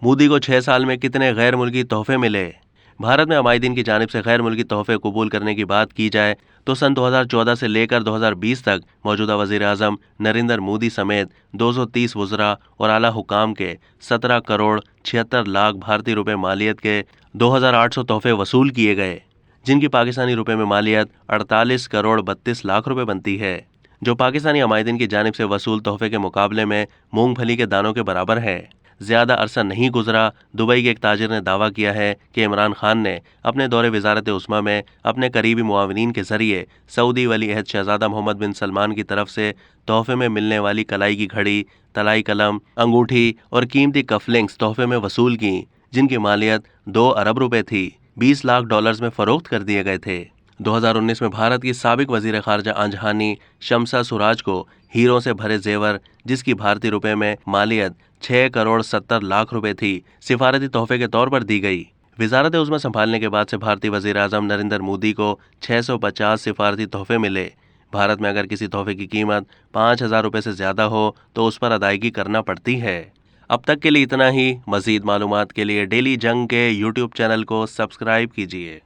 مودی کو 6 سال میں کتنے غیر ملکی تحفے ملے؟ بھارت میں عمائدین کی جانب سے غیر ملکی تحفے قبول کرنے کی بات کی جائے تو سن 2014 سے لے کر 2020 تک موجودہ وزیر اعظم نریندر مودی سمیت 230 وزراء اور اعلیٰ حکام کے 17 کروڑ 76 لاکھ بھارتی روپے مالیت کے 2800 تحفے وصول کیے گئے، جن کی پاکستانی روپے میں مالیت 48 کروڑ 32 لاکھ روپے بنتی ہے، جو پاکستانی عمائدین کی جانب سے وصول تحفے کے مقابلے میں مونگ پھلی کے دانوں کے برابر ہے۔ زیادہ عرصہ نہیں گزرا، دبئی کے ایک تاجر نے دعویٰ کیا ہے کہ عمران خان نے اپنے دورے وزارت عظمیٰ میں اپنے قریبی معاونین کے ذریعے سعودی ولی عہد شہزادہ محمد بن سلمان کی طرف سے تحفے میں ملنے والی کلائی کی گھڑی، طلائی قلم، انگوٹھی اور قیمتی کف لنکس تحفے میں وصول کیں، جن کی مالیت 2 ارب روپے تھی، 20 لاکھ ڈالرز میں فروخت کر دیے گئے تھے۔ 2019 میں بھارت کی سابق وزیر خارجہ آنجہانی شمسا سوراج کو ہیروں سے بھرے زیور، جس کی بھارتی روپے میں مالیت 6 کروڑ 70 لاکھ روپے تھی، سفارتی تحفے کے طور پر دی گئی۔ وزارت عظمیٰ سنبھالنے کے بعد سے بھارتی وزیر اعظم نریندر مودی کو 650 سفارتی تحفے ملے۔ بھارت میں اگر کسی تحفے کی قیمت 5000 روپے سے زیادہ ہو تو اس پر ادائیگی کرنا پڑتی ہے۔ اب تک کے لیے اتنا ہی۔ مزید معلومات کے لیے ڈیلی جنگ کے یوٹیوب چینل کو سبسکرائب کیجیے۔